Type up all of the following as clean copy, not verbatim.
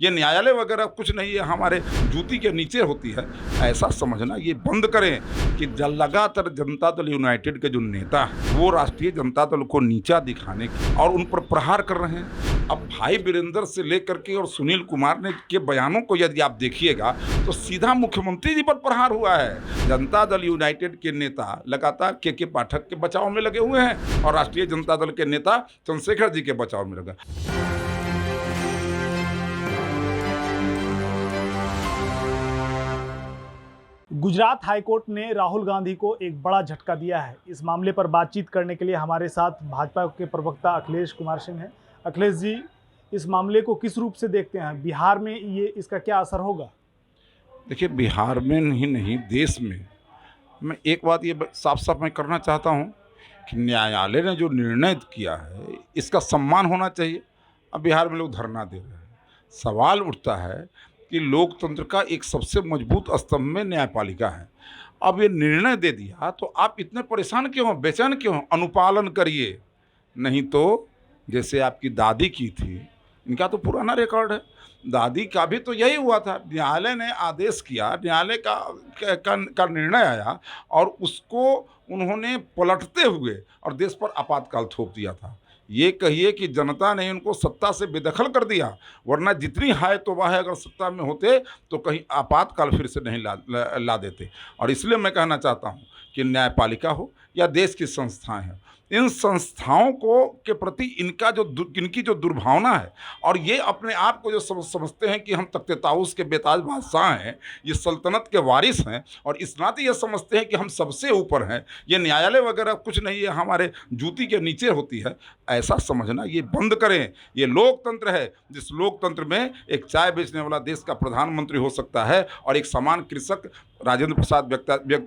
ये न्यायालय वगैरह कुछ नहीं है, हमारे जूती के नीचे होती है, ऐसा समझना ये बंद करें कि लगातार जनता दल यूनाइटेड के जो नेता हैं वो राष्ट्रीय जनता दल को नीचा दिखाने और उन पर प्रहार कर रहे हैं। अब भाई वीरेंद्र से लेकर के और सुनील कुमार ने के बयानों को यदि आप देखिएगा तो सीधा मुख्यमंत्री जी पर प्रहार हुआ है। जनता दल यूनाइटेड के नेता लगातार के पाठक के बचाव में लगे हुए हैं और राष्ट्रीय जनता दल के नेता चंद्रशेखर जी के बचाव में लगे। गुजरात हाईकोर्ट ने राहुल गांधी को एक बड़ा झटका दिया है। इस मामले पर बातचीत करने के लिए हमारे साथ भाजपा के प्रवक्ता अखिलेश कुमार सिंह हैं। अखिलेश जी, इस मामले को किस रूप से देखते हैं? बिहार में इसका क्या असर होगा? देखिए, बिहार में नहीं देश में मैं एक बात ये साफ साफ मैं करना चाहता हूँ कि न्यायालय ने जो निर्णय किया है इसका सम्मान होना चाहिए। अब बिहार में लोग धरना दे रहे हैं, सवाल उठता है कि लोकतंत्र का एक सबसे मजबूत स्तंभ में न्यायपालिका है। अब ये निर्णय दे दिया तो आप इतने परेशान क्यों हो, बेचैन क्यों हो? अनुपालन करिए, नहीं तो जैसे आपकी दादी की थी, इनका तो पुराना रिकॉर्ड है, दादी का भी तो यही हुआ था। न्यायालय ने आदेश किया, न्यायालय का निर्णय आया और उसको उन्होंने पलटते हुए और देश पर आपातकाल थोप दिया था। ये कहिए कि जनता ने उनको सत्ता से बेदखल कर दिया, वरना जितनी हाय तौबा है अगर सत्ता में होते तो कहीं आपातकाल फिर से नहीं ला देते। और इसलिए मैं कहना चाहता हूँ कि न्यायपालिका हो या देश की संस्थाएं हैं, इन संस्थाओं को के प्रति इनकी जो दुर्भावना है और ये अपने आप को जो समझते हैं कि हम तख्ते ताऊस के बेताज बादशाह हैं, ये सल्तनत के वारिस हैं और इस नाते ये समझते हैं कि हम सबसे ऊपर हैं, ये न्यायालय वगैरह कुछ नहीं है, हमारे जूती के नीचे होती है, ऐसा समझना ये बंद करें। ये लोकतंत्र है, जिस लोकतंत्र में एक चाय बेचने वाला देश का प्रधानमंत्री हो सकता है और एक समान कृषक राजेंद्र प्रसाद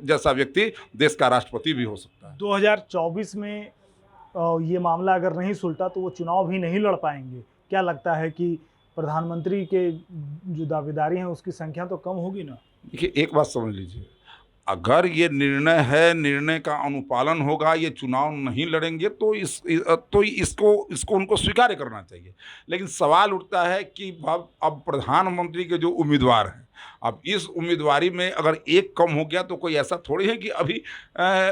जैसा व्यक्ति देश का राष्ट्रपति भी हो सकता है। 2024 में ये मामला अगर नहीं सुलटा तो वो चुनाव भी नहीं लड़ पाएंगे। क्या लगता है कि प्रधानमंत्री के जो दावेदारी हैं उसकी संख्या तो कम होगी ना? देखिए, एक बात समझ लीजिए, अगर ये निर्णय है, निर्णय का अनुपालन होगा, ये चुनाव नहीं लड़ेंगे तो इसको उनको स्वीकार करना चाहिए। लेकिन सवाल उठता है कि अब प्रधानमंत्री के जो उम्मीदवार हैं, अब इस उम्मीदवारी में अगर एक कम हो गया तो कोई ऐसा थोड़ी है कि अभी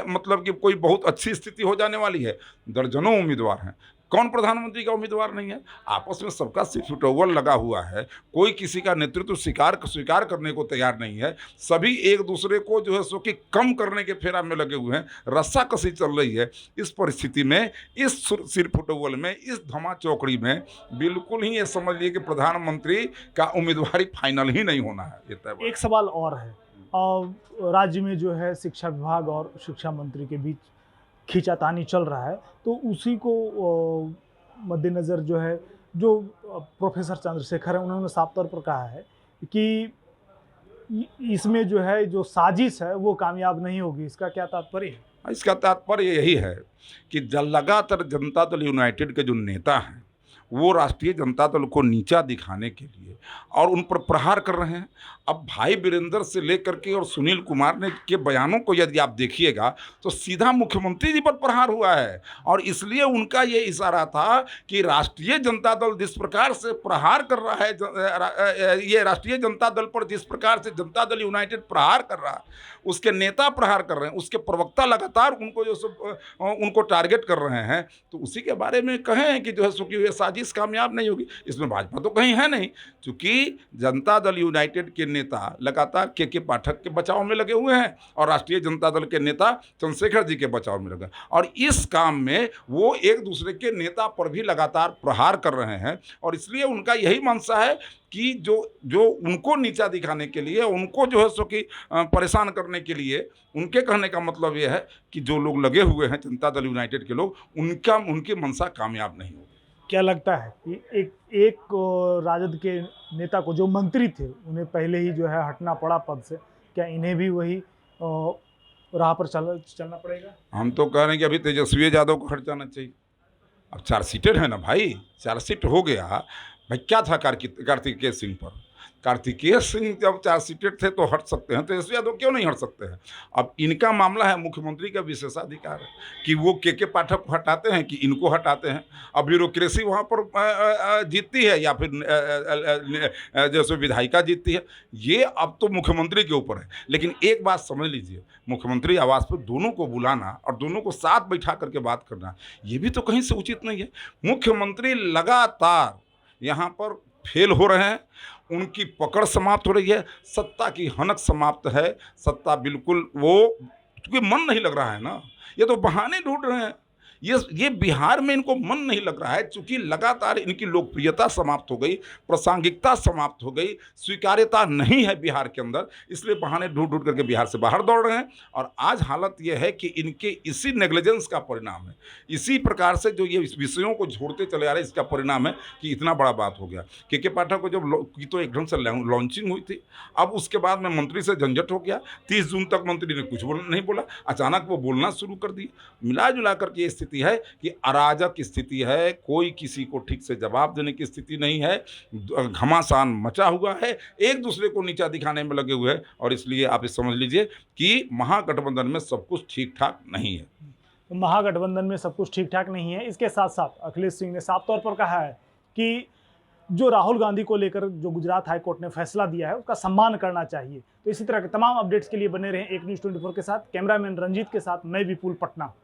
मतलब कि कोई बहुत अच्छी स्थिति हो जाने वाली है। दर्जनों उम्मीदवार हैं, कौन प्रधानमंत्री का उम्मीदवार नहीं है? आपस में सबका सिफटोवल लगा हुआ है, कोई किसी का नेतृत्व स्वीकार करने को तैयार नहीं है। सभी एक दूसरे को जो है सो कि कम करने के फेरा में लगे हुए हैं, रस्साकसी चल रही है। इस परिस्थिति में, इस सिरफुटोवल में, इस धमा चौकड़ी में बिल्कुल ही ये समझ लिए कि प्रधानमंत्री का उम्मीदवारी फाइनल ही नहीं होना है। ये तय। एक सवाल और है, राज्य में जो है शिक्षा विभाग और शिक्षा मंत्री के बीच खींचातानी चल रहा है, तो उसी को मद्देनज़र जो प्रोफेसर चंद्रशेखर हैं उन्होंने साफ तौर पर कहा है कि इसमें जो है जो साजिश है वो कामयाब नहीं होगी। इसका क्या तात्पर्य है? इसका तात्पर्य यही है कि लगातार जनता दल यूनाइटेड के जो नेता हैं वो राष्ट्रीय जनता दल को नीचा दिखाने के लिए और उन पर प्रहार कर रहे हैं। अब भाई वीरेंद्र से लेकर के और सुनील कुमार ने के बयानों को यदि आप देखिएगा तो सीधा मुख्यमंत्री जी पर प्रहार हुआ है और इसलिए उनका ये इशारा था कि राष्ट्रीय जनता दल जिस प्रकार से प्रहार कर रहा है, ये राष्ट्रीय जनता दल पर जिस प्रकार से जनता दल यूनाइटेड प्रहार कर रहा है, उसके नेता प्रहार कर रहे हैं, उसके प्रवक्ता लगातार उनको टारगेट कर रहे हैं, तो उसी के बारे में कहें कि जो है सो कि ये साजिश कामयाब नहीं होगी। इसमें भाजपा तो कहीं है नहीं, क्योंकि जनता दल यूनाइटेड के नेता लगातार के पाठक के बचाव में लगे हुए हैं और राष्ट्रीय जनता दल के नेता चंद्रशेखर जी के बचाव में लगे, और इस काम में वो एक दूसरे के नेता पर भी लगातार प्रहार कर रहे हैं। और इसलिए उनका यही मंशा है कि जो उनको नीचा दिखाने के लिए, उनको जो है सो कि परेशान करने के लिए, उनके कहने का मतलब ये है कि जो लोग लगे हुए हैं जनता दल यूनाइटेड के लोग, उनकी मंशा कामयाब नहीं होगी। क्या लगता है कि एक राजद के नेता को, जो मंत्री थे, उन्हें पहले ही जो है हटना पड़ा पद से, क्या इन्हें भी वही राह पर चलना पड़ेगा? हम तो कह रहे हैं कि अभी तेजस्वी यादव को हट जाना चाहिए। अब 4 सीटें हैं ना भाई, 4 सीट हो गया भाई। क्या था कार्तिकेय सिंह पर? कार्तिकेय सिंह जब चार्जशीटेड थे तो हट सकते हैं, तेजस्वी यादव क्यों नहीं हट सकते हैं? अब इनका मामला है, मुख्यमंत्री का विशेषाधिकार है कि वो के पाठक को हटाते हैं कि इनको हटाते हैं। अब ब्यूरोक्रेसी वहाँ पर जीतती है या फिर जैसे विधायिका जीतती है, ये अब तो मुख्यमंत्री के ऊपर है। लेकिन एक बात समझ लीजिए, मुख्यमंत्री आवास पर दोनों को बुलाना और दोनों को साथ बैठा करके बात करना, ये भी तो कहीं से उचित नहीं है। मुख्यमंत्री लगातार यहाँ पर फेल हो रहे हैं, उनकी पकड़ समाप्त हो रही है, सत्ता की हनक समाप्त है, सत्ता बिल्कुल वो, क्योंकि मन नहीं लग रहा है ना, ये तो बहाने ढूंढ रहे हैं। ये बिहार में इनको मन नहीं लग रहा है, चूंकि लगातार इनकी लोकप्रियता समाप्त हो गई, प्रासंगिकता समाप्त हो गई, स्वीकार्यता नहीं है बिहार के अंदर, इसलिए बहाने ढूंढ ढूंढ करके बिहार से बाहर दौड़ रहे हैं। और आज हालत यह है कि इनके इसी नेग्लिजेंस का परिणाम है, इसी प्रकार से जो ये इस विषयों को छोड़ते चले आ रहे हैं, इसका परिणाम है कि इतना बड़ा बात हो गया। के पाठक को जब की तो एक ढंग से लॉन्चिंग हुई थी, अब उसके बाद में मंत्री से झंझट हो गया। 30 जून तक मंत्री ने कुछ नहीं बोला, अचानक वो बोलना शुरू कर दिए। मिला जुला करके ये स्थिति है कि अराजक स्थिति है, कोई किसी को ठीक से जवाब देने की स्थिति नहीं है, घमासान मचा हुआ है, एक दूसरे को नीचा दिखाने में लगे हुए हैं। और इसलिए आप ये समझ लीजिए कि महागठबंधन में सब कुछ ठीक ठाक नहीं है। महागठबंधन में सब कुछ ठीक ठाक नहीं है। इसके साथ साथ अखिलेश सिंह ने साफ तौर पर कहा है कि जो राहुल गांधी को लेकर जो गुजरात हाई कोर्ट ने फैसला दिया है उसका सम्मान करना चाहिए। तो इसी तरह के तमाम अपडेट्स के लिए बने रहें एक न्यूज़ 24 के साथ। कैमरामैन रंजीत के साथ मैं विपुल पटना।